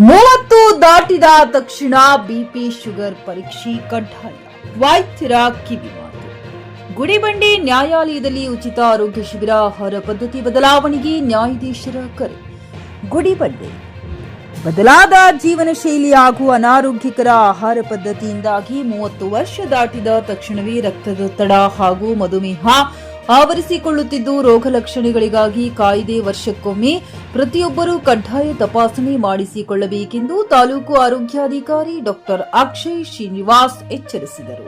30 ದಾಟಿದ ತಕ್ಷಣ BP sugar ಪರೀಕ್ಷೆ ಕಡ್ಡಾಯ, ವೈದ್ಯರ ಕಿವಿಮಾತು. ಗುಡಿಬಂಡೆ ನ್ಯಾಯಾಲಯದಲ್ಲಿ ಉಚಿತ ಆರೋಗ್ಯ ಶಿಬಿರ, ಆಹಾರ ಪದ್ಧತಿ ಬದಲಾವಣೆಗೆ ನ್ಯಾಯಾಧೀಶರ ಕರೆ. ಗುಡಿಬಂಡೆ ಬದಲಾದ ಜೀವನ ಶೈಲಿ ಹಾಗೂ ಅನಾರೋಗ್ಯಕರ ಆಹಾರ ಪದ್ಧತಿಯಿಂದಾಗಿ 30 ವರ್ಷ ದಾಟಿದ ತಕ್ಷಣವೇ ರಕ್ತದೊತ್ತಡ ಹಾಗೂ ಮಧುಮೇಹ ಆವರಿಸಿಕೊಳ್ಳುತ್ತಿದ್ದು, ರೋಗ ಲಕ್ಷಣಗಳಿಗಾಗಿ ಕಾಯ್ದೆ ವರ್ಷಕ್ಕೊಮ್ಮೆ ಪ್ರತಿಯೊಬ್ಬರೂ ಕಡ್ಡಾಯ ತಪಾಸಣೆ ಮಾಡಿಸಿಕೊಳ್ಳಬೇಕೆಂದು ತಾಲೂಕು ಆರೋಗ್ಯಾಧಿಕಾರಿ ಡಾಕ್ಟರ್ ಅಕ್ಷಯ್ ಶ್ರೀನಿವಾಸ್ ಎಚ್ಚರಿಸಿದರು.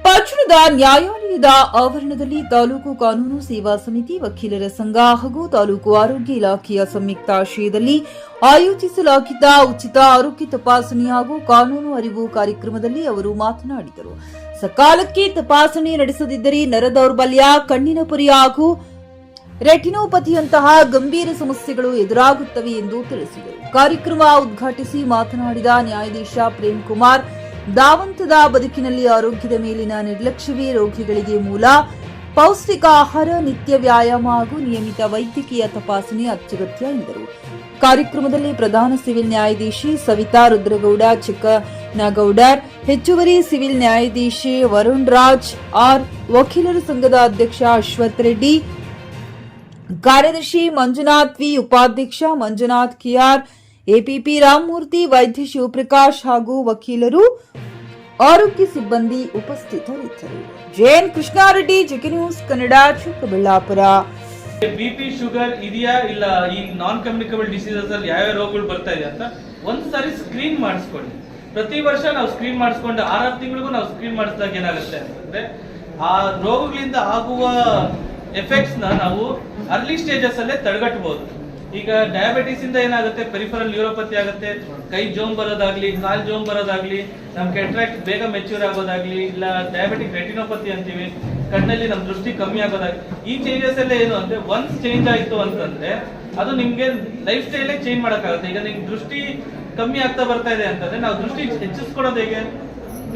ಪಟ್ಟಣದ ನ್ಯಾಯಾಲಯದ ಆವರಣದಲ್ಲಿ ತಾಲೂಕು ಕಾನೂನು ಸೇವಾ ಸಮಿತಿ, ವಕೀಲರ ಸಂಘ ಹಾಗೂ ತಾಲೂಕು ಆರೋಗ್ಯ ಇಲಾಖೆಯ ಸಂಯುಕ್ತಾಶ್ರಯದಲ್ಲಿ ಆಯೋಜಿಸಲಾಗಿದ್ದ ಉಚಿತ ಆರೋಗ್ಯ ತಪಾಸಣೆ ಹಾಗೂ ಕಾನೂನು ಅರಿವು ಕಾರ್ಯಕ್ರಮದಲ್ಲಿ ಅವರು ಮಾತನಾಡಿದರು. ಸಕಾಲಕ್ಕೆ ತಪಾಸಣೆ ನಡೆಸದಿದ್ದರೆ ನರ ದೌರ್ಬಲ್ಯ, ಕಣ್ಣಿನ ಪೊರೆ ಹಾಗೂ ರೆಟಿನೋಪತಿಯಂತಹ ಗಂಭೀರ ಸಮಸ್ಯೆಗಳು ಎದುರಾಗುತ್ತವೆ ಎಂದು ತಿಳಿಸಿದರು. ಕಾರ್ಯಕ್ರಮ ಉದ್ಘಾಟಿಸಿ ಮಾತನಾಡಿದ ನ್ಯಾಯಾಧೀಶ ಪ್ರೇಮ್ ಕುಮಾರ್, ದಾವಂತದ ಬದುಕಿನಲ್ಲಿ ಆರೋಗ್ಯದ ಮೇಲಿನ ನಿರ್ಲಕ್ಷ್ಯವೇ ರೋಗಿಗಳಿಗೆ ಮೂಲ. ಪೌಷ್ಟಿಕ ಆಹಾರ, ನಿತ್ಯ ವ್ಯಾಯಾಮ ಹಾಗೂ ನಿಯಮಿತ ವೈದ್ಯಕೀಯ ತಪಾಸಣೆ ಅತ್ಯಗತ್ಯ ಎಂದರು. ಕಾರ್ಯಕ್ರಮದಲ್ಲಿ ಪ್ರಧಾನ ಸಿವಿಲ್ ನ್ಯಾಯಾಧೀಶಿ ಸವಿತಾ ರುದ್ರಗೌಡ ಚಿಕ್ಕನಗೌಡರ್, ಹೆಚ್ಚುವರಿ ಸಿವಿಲ್ ನ್ಯಾಯಾಧೀಶಿ ವರುಣ್ ರಾಜ್ ಆರ್, ವಕೀಲರ ಸಂಘದ ಅಧ್ಯಕ್ಷ ಅಶ್ವಥ್ ರೆಡ್ಡಿ, ಕಾರ್ಯದರ್ಶಿ ಮಂಜುನಾಥ್ ವಿ, ಉಪಾಧ್ಯಕ್ಷ ಮಂಜುನಾಥ್ ಕೆಆರ್, ಎಪಿಪಿ ರಾಮಮೂರ್ತಿ, ವೈದ್ಯ ಶಿವಪ್ರಕಾಶ್ ಹಾಗೂ ವಕೀಲರು, ಆರೋಗ್ಯ ಸಿಬ್ಬಂದಿ ಉಪಸ್ಥಿತರಿದ್ದರು. JN Krishnareddy, GK news Kannada, Chikkaballapur. BP sugar ಇದೆಯಾ ಇಲ್ಲ, ಈ ನಾನ್ ಕಮ್ಯುನಿಕಬಲ್ ಡಿಸೀಸಸ್ ಅಲ್ಲಿ ಯಾವ ರೋಗಗಳು ಬರ್ತಾ ಇದೆ ಅಂತ ಒಂದ್ಸಾರಿ ಸ್ಕ್ರೀನ್ ಮಾಡಿಸ್ಕೊಳ್ಳಿ. ಪ್ರತಿ ವರ್ಷ ನಾವು ಸ್ಕ್ರೀನ್ ಮಾಡಿಸ್ಕೊಂಡು 6 ತಿಂಗಳಿಗೂ ನಾವು ಸ್ಕ್ರೀನ್ ಮಾಡಿಸಿದಾಗ ಏನಾಗುತ್ತೆ ಅಂತಂದ್ರೆ ಆ ರೋಗಗಳಿಂದ ಆಗುವ ಎಫೆಕ್ಟ್ಸ್ ನಾವು ಅರ್ಲಿ ಸ್ಟೇಜಸ್ ಅಲ್ಲೇ ತಡೆಗಟ್ಟಬಹುದು. ಈಗ ಡಯಾಬಿಟಿಸ್ ಇಂದ ಏನಾಗುತ್ತೆ, ಪೆರಿಫರಲ್ ನ್ಯೂರೋಪತಿ ಆಗುತ್ತೆ, ಕೈ ಜೋಮ್ ಬರೋದಾಗ್ಲಿ, ಕಾಲ್ ಜೋಮ್ ಬರೋದಾಗ್ಲಿ, ನಮ್ ಕೆಟ್ರಾಕ್ಟ್ ಬೇಗ ಮೆಚ್ಯೂರ್ ಆಗೋದಾಗ್ಲಿ, ಇಲ್ಲ ಡಯಾಬಿಟಿಕ್ ರೆಟಿನೋಪತಿ ಅಂತೀವಿ, ಕಣ್ಣಲ್ಲಿ ನಮ್ ದೃಷ್ಟಿ ಕಮ್ಮಿ ಆಗೋದಾಗ್ಲಿ. ಈ ಚೇಂಜಸ್ ಎಲ್ಲ ಏನು ಅಂದ್ರೆ ಒನ್ಸ್ ಚೇಂಜ್ ಆಯ್ತು ಅಂತಂದ್ರೆ ಅದು ನಿಮ್ಗೆ ಲೈಫ್ ಸ್ಟೈಲ್ ಚೇಂಜ್ ಮಾಡಕ್ಕಾಗುತ್ತೆ. ಈಗ ನಿಮ್ ದೃಷ್ಟಿ ಕಮ್ಮಿ ಆಗ್ತಾ ಬರ್ತಾ ಇದೆ ಅಂತಂದ್ರೆ ನಾವು ದೃಷ್ಟಿ ಹೆಚ್ಚಿಸ್ಕೊಡೋದು ಹೇಗೆ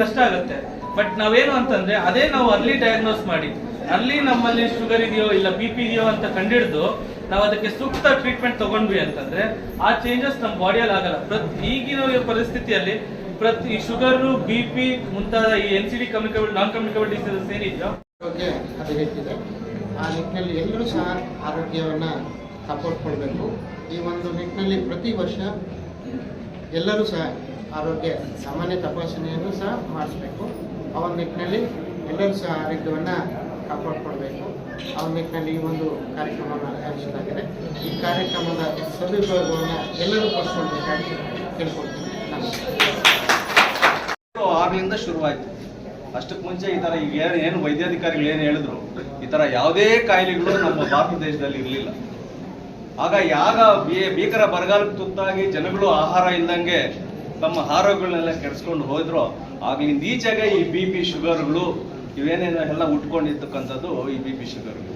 ಕಷ್ಟ ಆಗುತ್ತೆ. ಬಟ್ ನಾವೇನು ಅಂತಂದ್ರೆ ಅದೇ ನಾವು ಅರ್ಲಿ ಡಯಾಗ್ನೋಸ್ ಮಾಡಿ, ಅಲ್ಲಿ ನಮ್ಮಲ್ಲಿ ಶುಗರ್ ಇದೆಯೋ ಇಲ್ಲ ಬಿಪಿ ಇದೆಯೋ ಅಂತ ಕಂಡಿಡ್ದು ನಾವು ಅದಕ್ಕೆ ಸೂಕ್ತ ಟ್ರೀಟ್ಮೆಂಟ್ ತಗೊಂಡ್ವಿ ಅಂತಂದ್ರೆ ಆ ಚೇಂಜಸ್ ನಮ್ಮ ಬಾಡಿಯಲ್ಲಿ ಆಗಲ್ಲ. ಈಗಿನ ಪರಿಸ್ಥಿತಿಯಲ್ಲಿ ಪ್ರತಿ ಶುಗರ್, ಬಿಪಿ ಮುಂತಾದ ಈ NCD ಕಮ್ಯುನಿಕಬಲ್, ನಾನ್ ಕಮ್ಯುನಿಕಬಲ್ ಡಿಸೀಸಸ್ ಏನಿದೆಯೋ ಹದಗೆಟ್ಟಿದೆ. ಆ ನಿಟ್ಟಿನಲ್ಲಿ ಎಲ್ಲರೂ ಸಹ ಆರೋಗ್ಯವನ್ನು ಕಾಪಾಡಿಕೊಳ್ಬೇಕು. ಈ ಒಂದು ನಿಟ್ಟಿನಲ್ಲಿ ಪ್ರತಿ ವರ್ಷ ಎಲ್ಲರೂ ಸಹ ಆರೋಗ್ಯ ಸಾಮಾನ್ಯ ತಪಾಸಣೆಯನ್ನು ಸಹ ಮಾಡಿಸ್ಬೇಕು. ಆ ಒಂದು ನಿಟ್ಟಿನಲ್ಲಿ ಎಲ್ಲರೂ ಸಹ ಆರೋಗ್ಯವನ್ನು ಕಾಪಾಡಿಕೊಳ್ಬೇಕು. ಆ ನಿಟ್ಟಿನಲ್ಲಿ ಈ ಒಂದು ಕಾರ್ಯಕ್ರಮವನ್ನು ಆಯೋಜಿಸಲಾಗಿದೆ. ಈ ಕಾರ್ಯಕ್ರಮದ ಸದುಪಯೋಗವನ್ನು ಎಲ್ಲರೂ ಪಡ್ಕೊಳ್ಬೇಕಾಗಿ ಕೇಳ್ಕೊಳ್ತೀನಿ. ಆಗ್ಲಿಂದ ಶುರುವಾಯಿತು. ಅಷ್ಟಕ್ಕೆ ಮುಂಚೆ ಈ ಥರ ಈಗ ಏನು ವೈದ್ಯಾಧಿಕಾರಿಗಳು ಏನು ಹೇಳಿದ್ರು, ಈ ಥರ ಯಾವುದೇ ಕಾಯಿಲೆಗಳು ನಮ್ಮ ಭಾರತ ದೇಶದಲ್ಲಿ ಇರಲಿಲ್ಲ. ಆಗ ಭೀಕರ ಬರಗಾಲಕ್ಕೆ ತುತ್ತಾಗಿ ಜನಗಳು ಆಹಾರ ಇಲ್ದಂಗೆ ತಮ್ಮ ಆರೋಗ್ಯಗಳನ್ನೆಲ್ಲ ಕೆಡಿಸ್ಕೊಂಡು ಹೋದ್ರು. ಆಗ್ಲಿಂದ ಈಚೆಗೆ ಈ ಬಿಪಿ ಶುಗರ್ಗಳು ಇವೇನೇನು ಎಲ್ಲ ಉಟ್ಕೊಂಡಿರ್ತಕ್ಕಂಥದ್ದು ಈ ಬಿಪಿ ಶುಗರ್ಗಳು.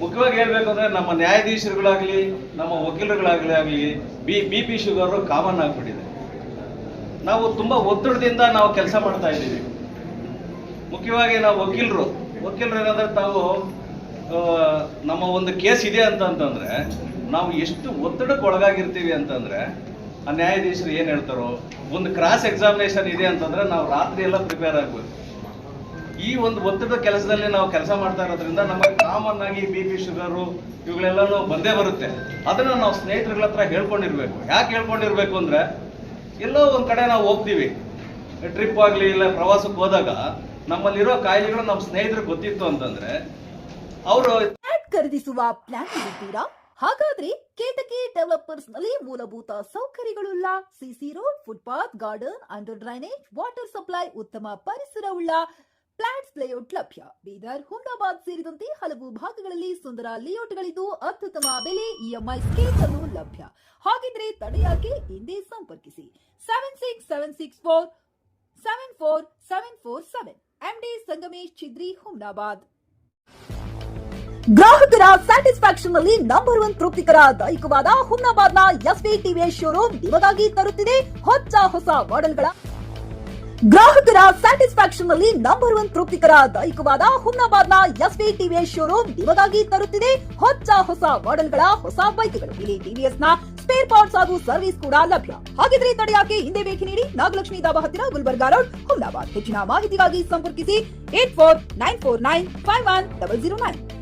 ಮುಖ್ಯವಾಗಿ ಹೇಳ್ಬೇಕು ಅಂದ್ರೆ ನಮ್ಮ ನ್ಯಾಯಾಧೀಶರುಗಳಾಗ್ಲಿ, ನಮ್ಮ ವಕೀಲರುಗಳಾಗಲಿ ಬಿಪಿ ಶುಗರು ಕಾಮನ್ ಆಗ್ಬಿಟ್ಟಿದೆ. ನಾವು ತುಂಬಾ ಒತ್ತಡದಿಂದ ನಾವು ಕೆಲಸ ಮಾಡ್ತಾ ಇದ್ದೀವಿ. ಮುಖ್ಯವಾಗಿ ನಾವು ವಕೀಲರು ಏನಂದ್ರೆ ತಾವು ನಮ್ಮ ಒಂದು ಕೇಸ್ ಇದೆ ಅಂತಂದ್ರೆ ನಾವು ಎಷ್ಟು ಒತ್ತಡಕ್ಕೆ ಒಳಗಾಗಿರ್ತೀವಿ ಅಂತಂದ್ರೆ ಆ ನ್ಯಾಯಾಧೀಶರು ಏನ್ ಹೇಳ್ತಾರೋ, ಒಂದು ಕ್ರಾಸ್ ಎಕ್ಸಾಮಿನೇಷನ್ ಇದೆ ಅಂತಂದ್ರೆ ನಾವು ರಾತ್ರಿ ಎಲ್ಲ ಪ್ರಿಪೇರ್ ಆಗ್ಬೇಕು. ಈ ಒಂದು ಒತ್ತಡದ ಕೆಲಸದಲ್ಲಿ ನಾವು ಕೆಲಸ ಮಾಡ್ತಾ ಇರೋದ್ರಿಂದ ನಮಗೆ ಕಾಮನ್ ಆಗಿ ಬಿಪಿ ಶುಗರು ಇವುಗಳೆಲ್ಲನೂ ಬಂದೇ ಬರುತ್ತೆ. ಅದನ್ನ ನಾವು ಸ್ನೇಹಿತರುಗಳ ಹತ್ರ ಹೇಳ್ಕೊಂಡಿರ್ಬೇಕು. ಯಾಕೆ ಹೇಳ್ಕೊಂಡಿರ್ಬೇಕು ಅಂದ್ರೆ ಎಲ್ಲೋ ಒಂದ್ ಕಡೆ ನಾವು ಹೋಗ್ತೀವಿ, ಟ್ರಿಪ್ ಆಗ್ಲಿ ಇಲ್ಲ ಪ್ರವಾಸಕ್ಕೆ ಹೋದಾಗ ನಮ್ಮಲ್ಲಿರೋ ಕಾಯಿಲೆಗಳು ನಮ್ಮ ಸ್ನೇಹಿತರಿಗೆ ಗೊತ್ತಿತ್ತು ಅಂತಂದ್ರೆ ಅವರು ಖರೀದಿಸುವ ಪ್ಲಾನ್ ಇದ್ದೀರಾ? ಹಾಗಾದ್ರೆ ಕೇತಕಿ ಡೆವಲಪರ್ಸ್ ನಲ್ಲಿ ಮೂಲಭೂತ ಸೌಕರ್ಯಗಳುಳ್ಳ CC road, footpath, garden, under drainage, water supply, ಉತ್ತಮ ಪರಿಸರವುಳ್ಳ ಫ್ಲಾಟ್ಸ್ ಲೇಔಟ್ ಲಭ್ಯ. ಬೀದರ್, ಹುಮ್ನಾಬಾದ್ ಸೇರಿದಂತೆ ಹಲವು ಭಾಗಗಳಲ್ಲಿ ಸುಂದರ ಲೇಔಟ್ಗಳಿದ್ದು ಅತ್ಯುತ್ತಮ ಬೆಲೆ, ಇಎಂಐ ಸ್ಕೀಮ್ಸ್ ಅನ್ನು ಲಭ್ಯ. ಹಾಗಿದ್ರೆ ತಡೆಯಾಕೆ? ಹಿಂದೆ ಸಂಪರ್ಕಿಸಿ 7676474747 MD ಸಂಗಮೇಶ್ ಚಿದ್ರಿ, ಹುಮ್ನಾಬಾದ್. ಗ್ರಾಹಕರ ಸ್ಯಾಟಿಸ್ಫ್ಯಾಕ್ಷನ್ ನಲ್ಲಿ ನಂಬರ್ 1 ತೃಪ್ತಿಕರ ದೈಹಿಕವಾದ ಹುಮ್ನಾಬಾದ್ನ ಎಸ್ವಿ ಟಿವಿಎಸ್ ಶೋರೂಮ್ ನಿಮಗಾಗಿ ತರುತ್ತಿದೆ ಹೊಸ ಮಾಡೆಲ್ಗಳ ಗ್ರಾಹಕರ ಸ್ಯಾಟಿಸ್ಫ್ಯಾಕ್ಷನ್ ನಲ್ಲಿ ನಂಬರ್ 1 ತೃಪ್ತಿಕರ ದೈಹಿಕವಾದ ಹುಮ್ನಾಬಾದ್ನ ಎಸ್ವಿ ಟಿವಿಎಸ್ ಶೋರೂಮ್ ನಿಮಗಾಗಿ ತರುತ್ತಿದೆ ಹೊಸ ಮಾಡೆಲ್ಗಳ ಹೊಸ ಬೈಕ್ಗಳು. ಇಲ್ಲಿ ಟಿವಿಎಸ್ ನ ಸ್ಪೇರ್ ಪಾರ್ಟ್ಸ್ ಹಾಗೂ ಸರ್ವಿಸ್ ಕೂಡ ಲಭ್ಯ. ಹಾಗಿದ್ರೆ ತಡೆಯಾಕೆ ಹಿಂದೆ ಭೇಟಿ ನೀಡಿ ನಾಗಲಕ್ಷ್ಮಿ ಧಾಬಾ ಹತ್ತಿರ ಗುಲ್ಬರ್ಗಾ ರೋಡ್, ಹುಮ್ನಾಬಾದ್. ಹೆಚ್ಚಿನ ಮಾಹಿತಿಗಾಗಿ ಸಂಪರ್ಕಿಸಿ 8494951009.